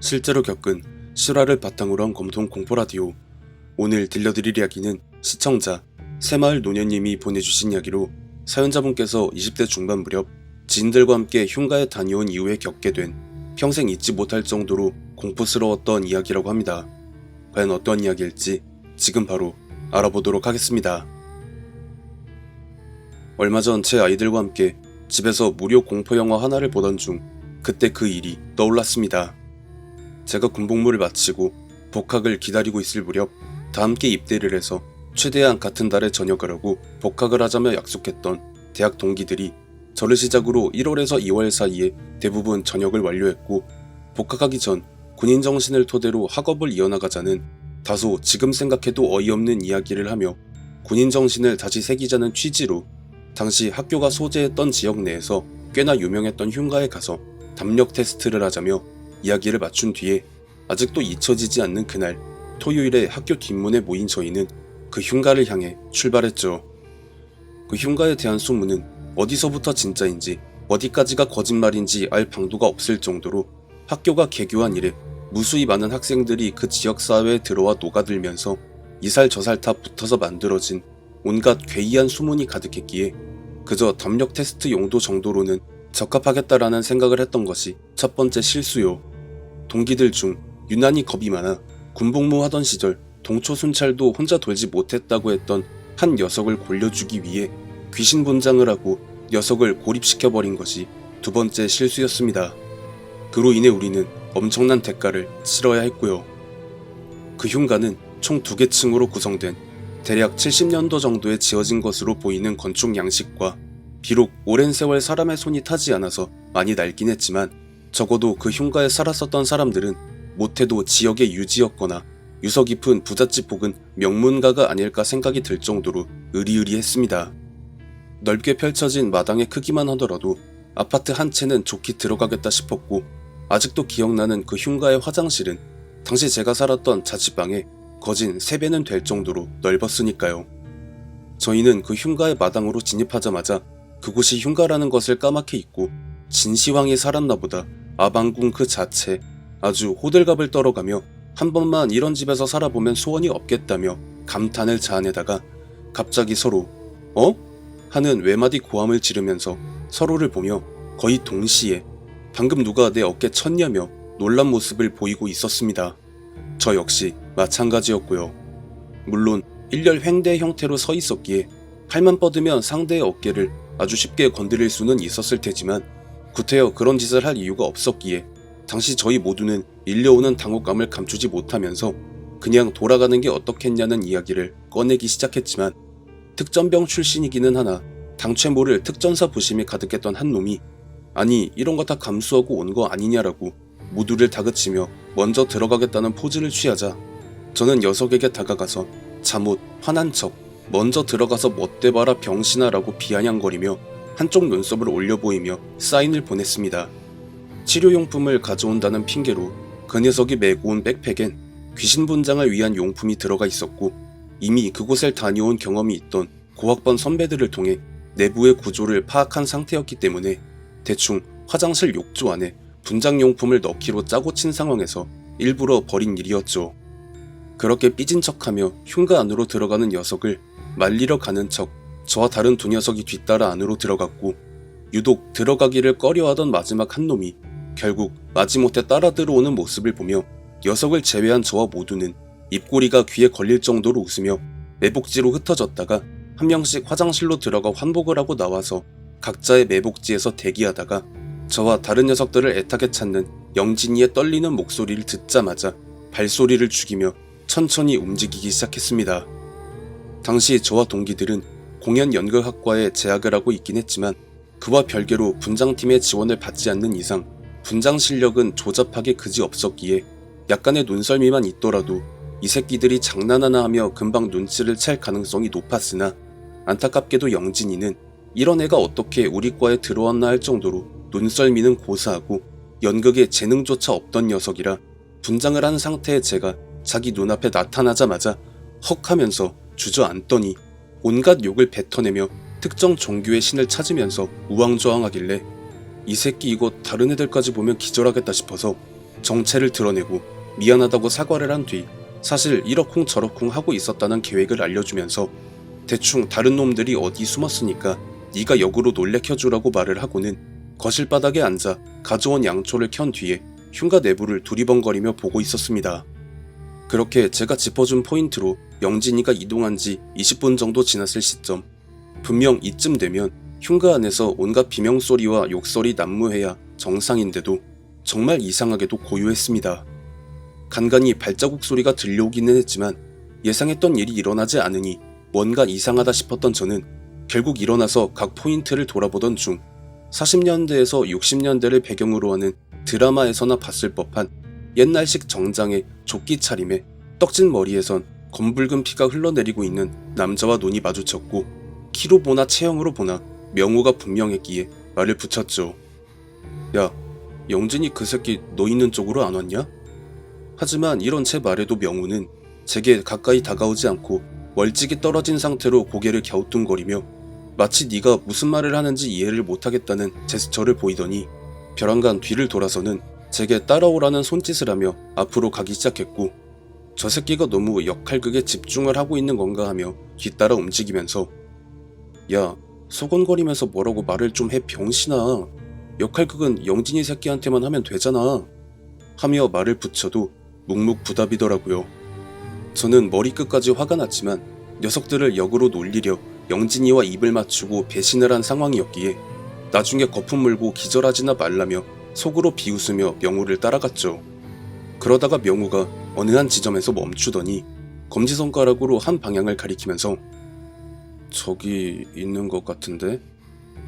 실제로 겪은 실화를 바탕으로 한 검통 공포라디오. 오늘 들려드릴 이야기는 시청자 새마을 노년님이 보내주신 이야기로 사연자분께서 20대 중반 무렵 지인들과 함께 흉가에 다녀온 이후에 겪게 된 평생 잊지 못할 정도로 공포스러웠던 이야기라고 합니다. 과연 어떤 이야기일지 지금 바로 알아보도록 하겠습니다. 얼마 전 제 아이들과 함께 집에서 무료 공포영화 하나를 보던 중 그때 그 일이 떠올랐습니다. 제가 군복무를 마치고 복학을 기다리고 있을 무렵 다 함께 입대를 해서 최대한 같은 달에 전역을 하고 복학을 하자며 약속했던 대학 동기들이 저를 시작으로 1월에서 2월 사이에 대부분 전역을 완료했고, 복학하기 전 군인 정신을 토대로 학업을 이어나가자는 다소 지금 생각해도 어이없는 이야기를 하며 군인 정신을 다시 새기자는 취지로 당시 학교가 소재했던 지역 내에서 꽤나 유명했던 흉가에 가서 담력 테스트를 하자며 이야기를 맞춘 뒤에 아직도 잊혀지지 않는 그날 토요일에 학교 뒷문에 모인 저희는 그 흉가를 향해 출발했죠. 그 흉가에 대한 소문은 어디서부터 진짜인지 어디까지가 거짓말인지 알 방도가 없을 정도로 학교가 개교한 이래 무수히 많은 학생들이 그 지역사회에 들어와 녹아들면서 이살 저살 다 붙어서 만들어진 온갖 괴이한 소문이 가득했기에 그저 담력 테스트 용도 정도로는 적합하겠다라는 생각을 했던 것이 첫 번째 실수요. 동기들 중 유난히 겁이 많아 군복무 하던 시절 동초 순찰도 혼자 돌지 못했다고 했던 한 녀석을 골려주기 위해 귀신 분장을 하고 녀석을 고립시켜버린 것이 두 번째 실수였습니다. 그로 인해 우리는 엄청난 대가를 치러야 했고요. 그 흉가는 총 2개 층으로 구성된 대략 70년도 정도에 지어진 것으로 보이는 건축 양식과 비록 오랜 세월 사람의 손이 타지 않아서 많이 낡긴 했지만 적어도 그 흉가에 살았었던 사람들은 못해도 지역의 유지였거나 유서 깊은 부잣집 혹은 명문가가 아닐까 생각이 들 정도로 으리으리했습니다. 넓게 펼쳐진 마당의 크기만 하더라도 아파트 한 채는 좋게 들어가겠다 싶었고, 아직도 기억나는 그 흉가의 화장실은 당시 제가 살았던 자취방의 거진 3배는 될 정도로 넓었으니까요. 저희는 그 흉가의 마당으로 진입하자마자 그곳이 흉가라는 것을 까맣게 잊고 진시황이 살았나 보다 아방궁 그 자체 아주 호들갑을 떨어가며 한 번만 이런 집에서 살아보면 소원이 없겠다며 감탄을 자아내다가 갑자기 서로 "어?" 하는 외마디 고함을 지르면서 서로를 보며 거의 동시에 방금 누가 내 어깨 쳤냐며 놀란 모습을 보이고 있었습니다. 저 역시 마찬가지였고요. 물론 일렬 횡대 형태로 서 있었기에 팔만 뻗으면 상대의 어깨를 아주 쉽게 건드릴 수는 있었을 테지만 구태여 그런 짓을 할 이유가 없었기에 당시 저희 모두는 밀려오는 당혹감을 감추지 못하면서 그냥 돌아가는 게 어떻겠냐는 이야기를 꺼내기 시작했지만, 특전병 출신이기는 하나 당최 모를 특전사 부심이 가득했던 한 놈이 "아니 이런 거 다 감수하고 온 거 아니냐라고 모두를 다그치며 먼저 들어가겠다는 포즈를 취하자 저는 녀석에게 다가가서 잠옷 화난 척 "먼저 들어가서 멋대 봐라 병신아" 라고 비아냥거리며 한쪽 눈썹을 올려 보이며 사인을 보냈습니다. 치료용품을 가져온다는 핑계로 그 녀석이 메고 온 백팩엔 귀신 분장을 위한 용품이 들어가 있었고, 이미 그곳을 다녀온 경험이 있던 고학번 선배들을 통해 내부의 구조를 파악한 상태였기 때문에 대충 화장실 욕조 안에 분장용품을 넣기로 짜고 친 상황에서 일부러 벌인 일이었죠. 그렇게 삐진 척하며 흉가 안으로 들어가는 녀석을 말리러 가는 척 저와 다른 2녀석이 뒤따라 안으로 들어갔고, 유독 들어가기를 꺼려하던 마지막 한 놈이 결국 마지못해 따라 들어오는 모습을 보며 녀석을 제외한 저와 모두는 입꼬리가 귀에 걸릴 정도로 웃으며 매복지로 흩어졌다가 한 명씩 화장실로 들어가 환복을 하고 나와서 각자의 매복지에서 대기하다가 저와 다른 녀석들을 애타게 찾는 영진이의 떨리는 목소리를 듣자마자 발소리를 죽이며 천천히 움직이기 시작했습니다. 당시 저와 동기들은 공연연극학과에 재학을 하고 있긴 했지만 그와 별개로 분장팀의 지원을 받지 않는 이상 분장 실력은 조잡하게 그지없었기에 약간의 눈썰미만 있더라도 이 새끼들이 장난하나 하며 금방 눈치를 챌 가능성이 높았으나, 안타깝게도 영진이는 이런 애가 어떻게 우리 과에 들어왔나 할 정도로 눈썰미는 고사하고 연극에 재능조차 없던 녀석이라 분장을 한 상태의 제가 자기 눈앞에 나타나자마자 헉 하면서 주저앉더니 온갖 욕을 뱉어내며 특정 종교의 신을 찾으면서 우왕좌왕하길래 이 새끼 이거 다른 애들까지 보면 기절하겠다 싶어서 정체를 드러내고 미안하다고 사과를 한 뒤 사실 이러쿵 저러쿵 하고 있었다는 계획을 알려주면서 대충 다른 놈들이 어디 숨었으니까 네가 역으로 놀래켜주라고 말을 하고는 거실 바닥에 앉아 가져온 양초를 켠 뒤에 흉가 내부를 두리번거리며 보고 있었습니다. 그렇게 제가 짚어준 포인트로 영진이가 이동한 지 20분 정도 지났을 시점, 분명 이쯤 되면 흉가 안에서 온갖 비명소리와 욕설이 난무해야 정상인데도 정말 이상하게도 고요했습니다. 간간히 발자국 소리가 들려오기는 했지만 예상했던 일이 일어나지 않으니 뭔가 이상하다 싶었던 저는 결국 일어나서 각 포인트를 돌아보던 중 40년대에서 60년대를 배경으로 하는 드라마에서나 봤을 법한 옛날식 정장의 조끼 차림에 떡진 머리에선 검붉은 피가 흘러내리고 있는 남자와 눈이 마주쳤고 키로 보나 체형으로 보나 명호가 분명했기에 말을 붙였죠. 야, 영진이 그 새끼 너 있는 쪽으로 안 왔냐? 하지만 이런 제 말에도 명호는 제게 가까이 다가오지 않고 멀찍이 떨어진 상태로 고개를 갸우뚱거리며 마치 네가 무슨 말을 하는지 이해를 못하겠다는 제스처를 보이더니 벼랑간 뒤를 돌아서는 제게 따라오라는 손짓을 하며 앞으로 가기 시작했고 저 새끼가 너무 역할극에 집중을 하고 있는 건가 하며 뒤따라 움직이면서 야, 소곤거리면서 뭐라고 말을 좀 해 병신아. 역할극은 영진이 새끼한테만 하면 되잖아. 하며 말을 붙여도 묵묵부답이더라고요. 저는 머리끝까지 화가 났지만 녀석들을 역으로 놀리려 영진이와 입을 맞추고 배신을 한 상황이었기에 나중에 거품 물고 기절하지나 말라며 속으로 비웃으며 명호를 따라갔죠. 그러다가 명호가 어느 한 지점에서 멈추더니 검지손가락으로 한 방향을 가리키면서 저기 있는 것 같은데?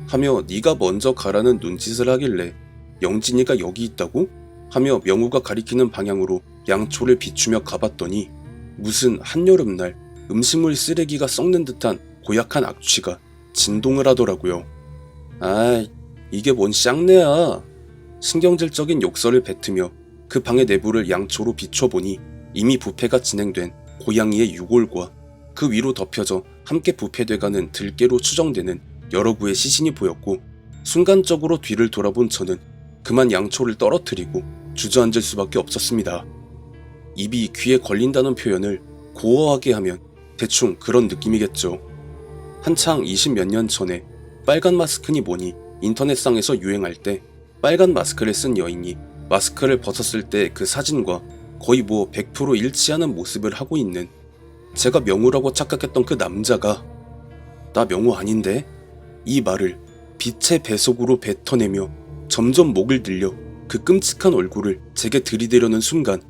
하며 네가 먼저 가라는 눈짓을 하길래 영진이가 여기 있다고? 하며 명호가 가리키는 방향으로 양초를 비추며 가봤더니 무슨 한여름날 음식물 쓰레기가 썩는 듯한 고약한 악취가 진동을 하더라고요. 아이, 이게 뭔 쌍내야. 신경질적인 욕설을 뱉으며 그 방의 내부를 양초로 비춰보니 이미 부패가 진행된 고양이의 유골과 그 위로 덮여져 함께 부패돼가는 들깨로 추정되는 여러 구의 시신이 보였고 순간적으로 뒤를 돌아본 저는 그만 양초를 떨어뜨리고 주저앉을 수밖에 없었습니다. 입이 귀에 걸린다는 표현을 고어하게 하면 대충 그런 느낌이겠죠. 한창 20몇 년 전에 빨간 마스크니 뭐니 인터넷상에서 유행할 때 빨간 마스크를 쓴 여인이 마스크를 벗었을 때 그 사진과 거의 100% 일치하는 모습을 하고 있는 제가 명호라고 착각했던 그 남자가 나 명호 아닌데? 이 말을 빛의 배속으로 뱉어내며 점점 목을 늘려 그 끔찍한 얼굴을 제게 들이대려는 순간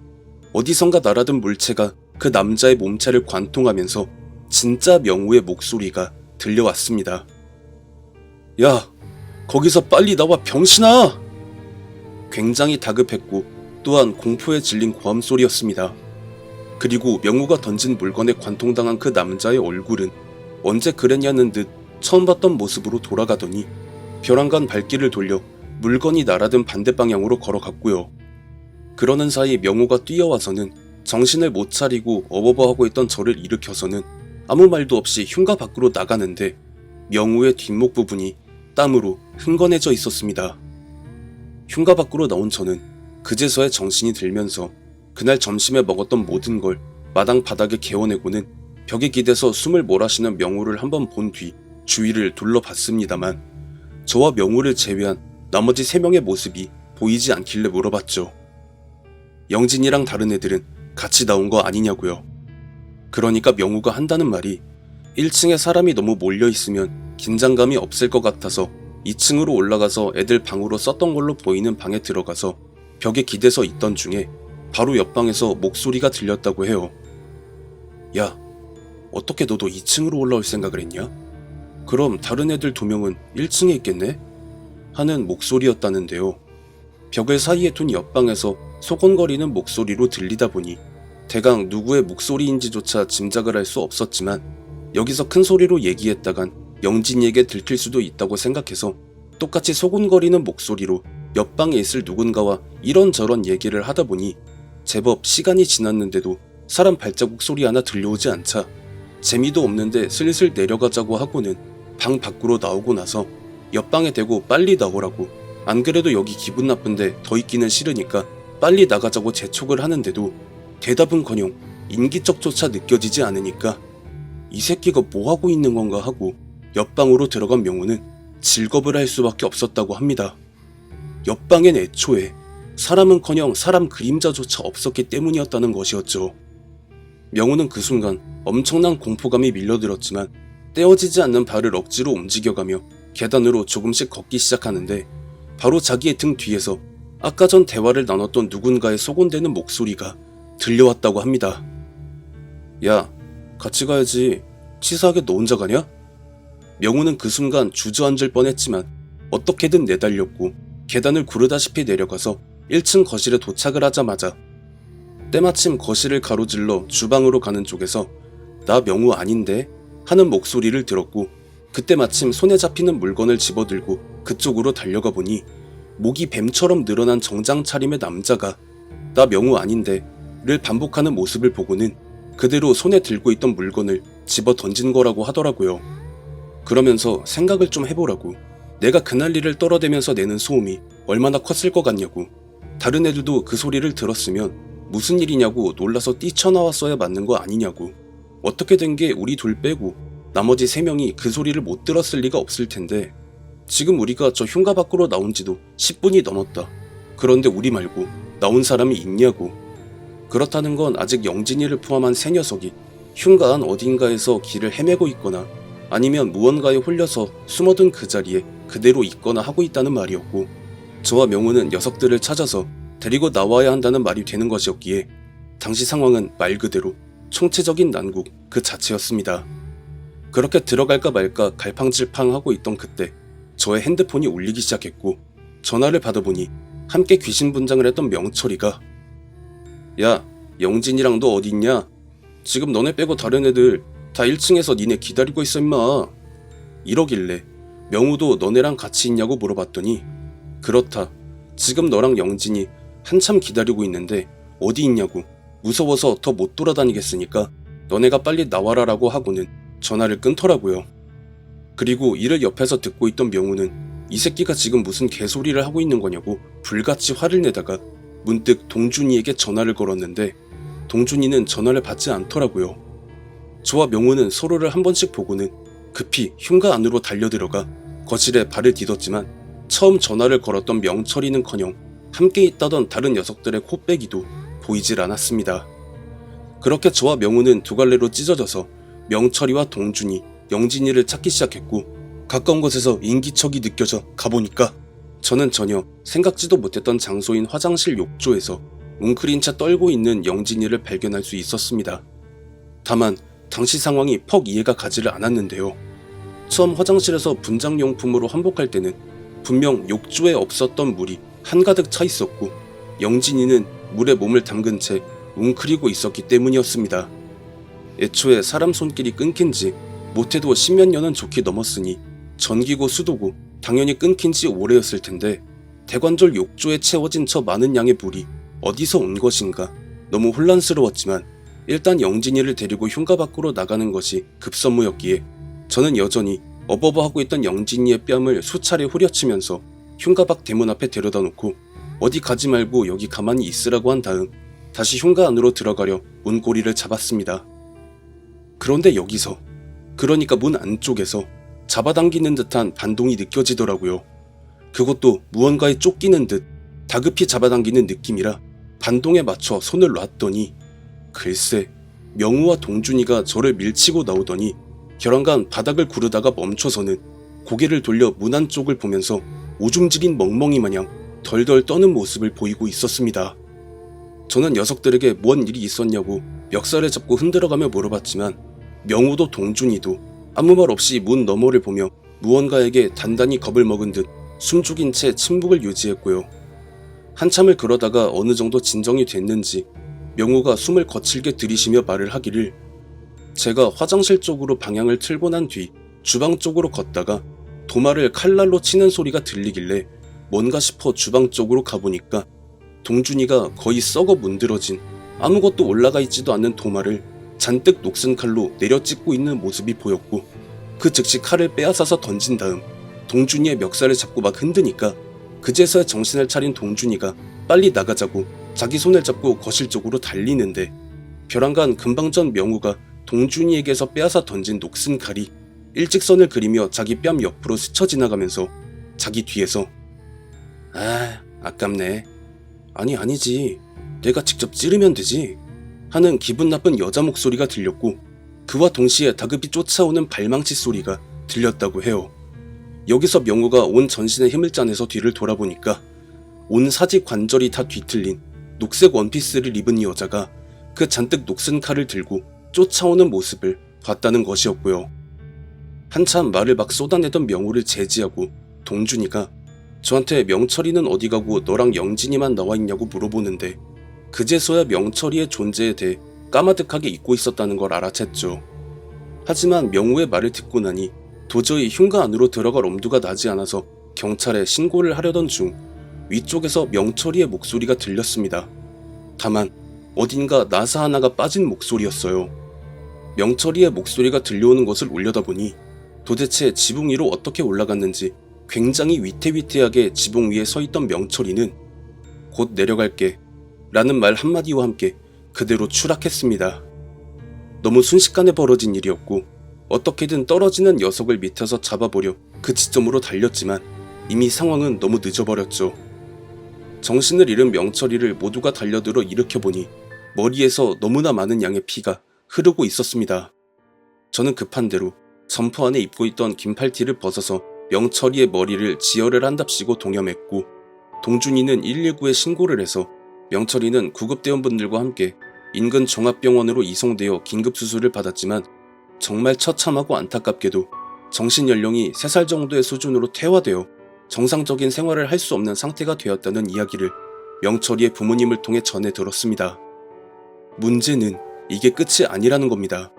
어디선가 날아든 물체가 그 남자의 몸체를 관통하면서 진짜 명호의 목소리가 들려왔습니다. 야, 거기서 빨리 나와 병신아! 굉장히 다급했고 또한 공포에 질린 고함소리였습니다. 그리고 명호가 던진 물건에 관통당한 그 남자의 얼굴은 언제 그랬냐는 듯 처음 봤던 모습으로 돌아가더니 벼랑간 발길을 돌려 물건이 날아든 반대 방향으로 걸어갔고요. 그러는 사이 명호가 뛰어와서는 정신을 못 차리고 어버버하고 있던 저를 일으켜서는 아무 말도 없이 흉가 밖으로 나가는데 명호의 뒷목 부분이 땀으로 흥건해져 있었습니다. 흉가 밖으로 나온 저는 그제서야 정신이 들면서 그날 점심에 먹었던 모든 걸 마당 바닥에 개워내고는 벽에 기대서 숨을 몰아쉬는 명호를 한번 본 뒤 주위를 둘러봤습니다만 저와 명호를 제외한 나머지 3명의 모습이 보이지 않길래 물어봤죠. 영진이랑 다른 애들은 같이 나온 거 아니냐고요. 그러니까 명호가 한다는 말이 1층에 사람이 너무 몰려있으면 긴장감이 없을 것 같아서 2층으로 올라가서 애들 방으로 썼던 걸로 보이는 방에 들어가서 벽에 기대서 있던 중에 바로 옆방에서 목소리가 들렸다고 해요. 야, 어떻게 너도 2층으로 올라올 생각을 했냐? 그럼 다른 애들 2명은 1층에 있겠네? 하는 목소리였다는데요. 벽을 사이에 둔 옆방에서 소곤거리는 목소리로 들리다 보니 대강 누구의 목소리인지조차 짐작을 할 수 없었지만 여기서 큰 소리로 얘기했다간 영진이에게 들킬 수도 있다고 생각해서 똑같이 소곤거리는 목소리로 옆방에 있을 누군가와 이런저런 얘기를 하다 보니 제법 시간이 지났는데도 사람 발자국 소리 하나 들려오지 않자 재미도 없는데 슬슬 내려가자고 하고는 방 밖으로 나오고 나서 옆방에 대고 빨리 나오라고, 안 그래도 여기 기분 나쁜데 더 있기는 싫으니까 빨리 나가자고 재촉을 하는데도 대답은커녕 인기척조차 느껴지지 않으니까 이 새끼가 뭐하고 있는 건가 하고 옆방으로 들어간 명우는 질겁을 할 수밖에 없었다고 합니다. 옆방엔 애초에 사람은커녕 사람 그림자조차 없었기 때문이었다는 것이었죠. 명우는 그 순간 엄청난 공포감이 밀려들었지만 떼어지지 않는 발을 억지로 움직여가며 계단으로 조금씩 걷기 시작하는데 바로 자기의 등 뒤에서 아까 전 대화를 나눴던 누군가의 소곤대는 목소리가 들려왔다고 합니다. 야, 같이 가야지. 치사하게 너 혼자 가냐? 명우는 그 순간 주저앉을 뻔했지만 어떻게든 내달렸고 계단을 구르다시피 내려가서 1층 거실에 도착을 하자마자 때마침 거실을 가로질러 주방으로 가는 쪽에서 나 명우 아닌데? 하는 목소리를 들었고 그때 마침 손에 잡히는 물건을 집어들고 그쪽으로 달려가 보니 목이 뱀처럼 늘어난 정장 차림의 남자가 나 명우 아닌데? 를 반복하는 모습을 보고는 그대로 손에 들고 있던 물건을 집어 던진 거라고 하더라고요. 그러면서 생각을 좀 해보라고. 내가 그날 일을 떨어대면서 내는 소음이 얼마나 컸을 것 같냐고. 다른 애들도 그 소리를 들었으면 무슨 일이냐고 놀라서 뛰쳐나왔어야 맞는 거 아니냐고. 어떻게 된 게 우리 둘 빼고 나머지 3명이 그 소리를 못 들었을 리가 없을 텐데 지금 우리가 저 흉가 밖으로 나온 지도 10분이 넘었다. 그런데 우리 말고 나온 사람이 있냐고. 그렇다는 건 아직 영진이를 포함한 3녀석이 흉가 안 어딘가에서 길을 헤매고 있거나 아니면 무언가에 홀려서 숨어든 그 자리에 그대로 있거나 하고 있다는 말이었고 저와 명우는 녀석들을 찾아서 데리고 나와야 한다는 말이 되는 것이었기에 당시 상황은 말 그대로 총체적인 난국 그 자체였습니다. 그렇게 들어갈까 말까 갈팡질팡하고 있던 그때 저의 핸드폰이 울리기 시작했고 전화를 받아보니 함께 귀신 분장을 했던 명철이가 야, 영진이랑 너 어딨냐? 지금 너네 빼고 다른 애들 다 1층에서 니네 기다리고 있어 임마. 이러길래 명우도 너네랑 같이 있냐고 물어봤더니 그렇다. 지금 너랑 영진이 한참 기다리고 있는데 어디 있냐고. 무서워서 더 못 돌아다니겠으니까 너네가 빨리 나와라라고 하고는 전화를 끊더라고요. 그리고 이를 옆에서 듣고 있던 명우는 이 새끼가 지금 무슨 개소리를 하고 있는 거냐고 불같이 화를 내다가 문득 동준이에게 전화를 걸었는데 동준이는 전화를 받지 않더라고요. 저와 명우는 서로를 한 번씩 보고는 급히 흉가 안으로 달려들어가 거실에 발을 디뎠지만 처음 전화를 걸었던 명철이는커녕 함께 있다던 다른 녀석들의 코빼기도 보이질 않았습니다. 그렇게 저와 명우는 두 갈래로 찢어져서 명철이와 동준이, 영진이를 찾기 시작했고 가까운 곳에서 인기척이 느껴져 가보니까 저는 전혀 생각지도 못했던 장소인 화장실 욕조에서 웅크린 채 떨고 있는 영진이를 발견할 수 있었습니다. 다만 당시 상황이 퍽 이해가 가지를 않았는데요. 처음 화장실에서 분장용품으로 환복할 때는 분명 욕조에 없었던 물이 한가득 차 있었고 영진이는 물에 몸을 담근 채 웅크리고 있었기 때문이었습니다. 애초에 사람 손길이 끊긴 지 못해도 10몇 년은 좋게 넘었으니 전기고 수도고 당연히 끊긴 지 오래였을 텐데 대관절 욕조에 채워진 저 많은 양의 물이 어디서 온 것인가 너무 혼란스러웠지만 일단 영진이를 데리고 흉가 밖으로 나가는 것이 급선무였기에 저는 여전히 어버버하고 있던 영진이의 뺨을 수차례 후려치면서 흉가 밖 대문 앞에 데려다 놓고 어디 가지 말고 여기 가만히 있으라고 한 다음 다시 흉가 안으로 들어가려 문고리를 잡았습니다. 그런데 여기서 그러니까 문 안쪽에서 잡아당기는 듯한 반동이 느껴지더라고요. 그것도 무언가에 쫓기는 듯 다급히 잡아당기는 느낌이라 반동에 맞춰 손을 놨더니 글쎄 명우와 동준이가 저를 밀치고 나오더니 결혼간 바닥을 구르다가 멈춰서는 고개를 돌려 문 안쪽을 보면서 오줌지린 멍멍이 마냥 덜덜 떠는 모습을 보이고 있었습니다. 저는 녀석들에게 뭔 일이 있었냐고 멱살을 잡고 흔들어가며 물어봤지만 명우도 동준이도 아무 말 없이 문 너머를 보며 무언가에게 단단히 겁을 먹은 듯 숨죽인 채 침묵을 유지했고요. 한참을 그러다가 어느 정도 진정이 됐는지 명우가 숨을 거칠게 들이쉬며 말을 하기를 제가 화장실 쪽으로 방향을 틀고 난 뒤 주방 쪽으로 걷다가 도마를 칼날로 치는 소리가 들리길래 뭔가 싶어 주방 쪽으로 가보니까 동준이가 거의 썩어 문드러진 아무것도 올라가 있지도 않는 도마를 잔뜩 녹슨 칼로 내려찍고 있는 모습이 보였고 그 즉시 칼을 빼앗아서 던진 다음 동준이의 멱살을 잡고 막 흔드니까 그제서야 정신을 차린 동준이가 빨리 나가자고 자기 손을 잡고 거실 쪽으로 달리는데 벼랑간 금방 전 명우가 동준이에게서 빼앗아 던진 녹슨 칼이 일직선을 그리며 자기 뺨 옆으로 스쳐 지나가면서 자기 뒤에서 아깝네. 아니지. 내가 직접 찌르면 되지. 하는 기분 나쁜 여자 목소리가 들렸고 그와 동시에 다급히 쫓아오는 발망치 소리가 들렸다고 해요. 여기서 명우가 온 전신에 힘을 짜내서 뒤를 돌아보니까 온 사지 관절이 다 뒤틀린 녹색 원피스를 입은 여자가 그 잔뜩 녹슨 칼을 들고 쫓아오는 모습을 봤다는 것이었고요. 한참 말을 막 쏟아내던 명우를 제지하고 동준이가 저한테 명철이는 어디 가고 너랑 영진이만 나와 있냐고 물어보는데 그제서야 명철이의 존재에 대해 까마득하게 잊고 있었다는 걸 알아챘죠. 하지만 명우의 말을 듣고 나니 도저히 흉가 안으로 들어갈 엄두가 나지 않아서 경찰에 신고를 하려던 중 위쪽에서 명철이의 목소리가 들렸습니다. 다만 어딘가 나사 하나가 빠진 목소리였어요. 명철이의 목소리가 들려오는 것을 올려다보니 도대체 지붕 위로 어떻게 올라갔는지 굉장히 위태위태하게 지붕 위에 서있던 명철이는 곧 내려갈게 라는 말 한마디와 함께 그대로 추락했습니다. 너무 순식간에 벌어진 일이었고 어떻게든 떨어지는 녀석을 밑에서 잡아보려 그 지점으로 달렸지만 이미 상황은 너무 늦어버렸죠. 정신을 잃은 명철이를 모두가 달려들어 일으켜보니 머리에서 너무나 많은 양의 피가 흐르고 있었습니다. 저는 급한 대로 점퍼 안에 입고 있던 긴팔티를 벗어서 명철이의 머리를 지혈을 한답시고 동염했고 동준이는 119에 신고를 해서 명철이는 구급대원분들과 함께 인근 종합병원으로 이송되어 긴급수술을 받았지만 정말 처참하고 안타깝게도 정신연령이 3살 정도의 수준으로 퇴화되어 정상적인 생활을 할 수 없는 상태가 되었다는 이야기를 명철이의 부모님을 통해 전해 들었습니다. 문제는 이게 끝이 아니라는 겁니다.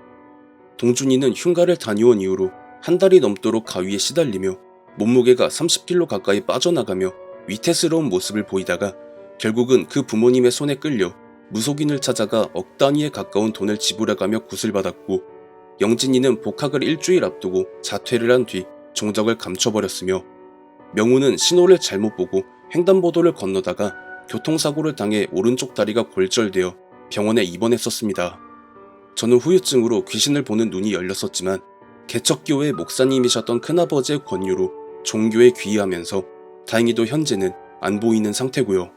동준이는 흉가를 다녀온 이후로 한 달이 넘도록 가위에 시달리며 몸무게가 30kg 가까이 빠져나가며 위태스러운 모습을 보이다가 결국은 그 부모님의 손에 끌려 무속인을 찾아가 억 단위에 가까운 돈을 지불해가며 구슬받았고 영진이는 복학을 일주일 앞두고 자퇴를 한 뒤 종적을 감춰버렸으며 명우는 신호를 잘못 보고 횡단보도를 건너다가 교통사고를 당해 오른쪽 다리가 골절되어 병원에 입원했었습니다. 저는 후유증으로 귀신을 보는 눈이 열렸었지만 개척교회 목사님이셨던 큰아버지의 권유로 종교에 귀의하면서 다행히도 현재는 안 보이는 상태고요.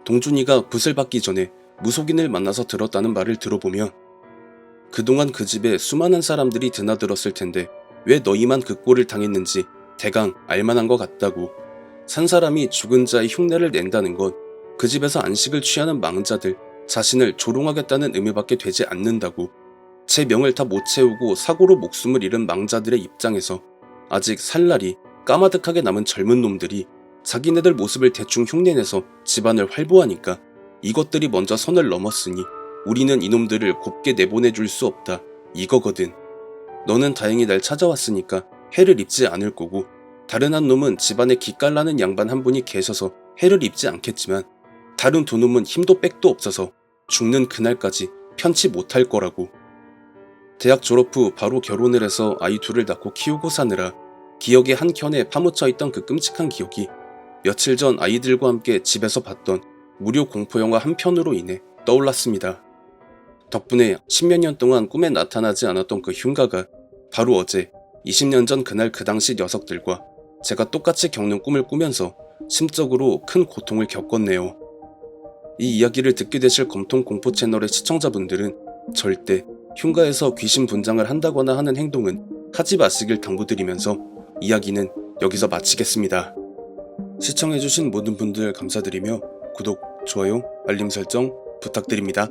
동준이가 굿을 받기 전에 무속인을 만나서 들었다는 말을 들어보면 그동안 그 집에 수많은 사람들이 드나들었을 텐데 왜 너희만 그 꼴을 당했는지 대강 알만한 것 같다고. 산 사람이 죽은 자의 흉내를 낸다는 건 그 집에서 안식을 취하는 망자들 자신을 조롱하겠다는 의미밖에 되지 않는다고. 제 명을 다 못 채우고 사고로 목숨을 잃은 망자들의 입장에서 아직 살 날이 까마득하게 남은 젊은 놈들이 자기네들 모습을 대충 흉내내서 집안을 활보하니까 이것들이 먼저 선을 넘었으니 우리는 이놈들을 곱게 내보내줄 수 없다 이거거든. 너는 다행히 날 찾아왔으니까 해를 입지 않을 거고 다른 한 놈은 집안에 기깔나는 양반 한 분이 계셔서 해를 입지 않겠지만 다른 두 놈은 힘도 빽도 없어서 죽는 그날까지 편치 못할 거라고. 대학 졸업 후 바로 결혼을 해서 아이 둘을 낳고 키우고 사느라 기억의 한 켠에 파묻혀 있던 그 끔찍한 기억이 며칠 전 아이들과 함께 집에서 봤던 무료 공포영화 한 편으로 인해 떠올랐습니다. 덕분에 10몇 년 동안 꿈에 나타나지 않았던 그 흉가가 바로 어제 20년 전 그날 그 당시 녀석들과 제가 똑같이 겪는 꿈을 꾸면서 심적으로 큰 고통을 겪었네요. 이 이야기를 듣게 되실 검통 공포 채널의 시청자분들은 절대 흉가에서 귀신 분장을 한다거나 하는 행동은 하지 마시길 당부드리면서 이야기는 여기서 마치겠습니다. 시청해주신 모든 분들 감사드리며 구독, 좋아요, 알림 설정 부탁드립니다.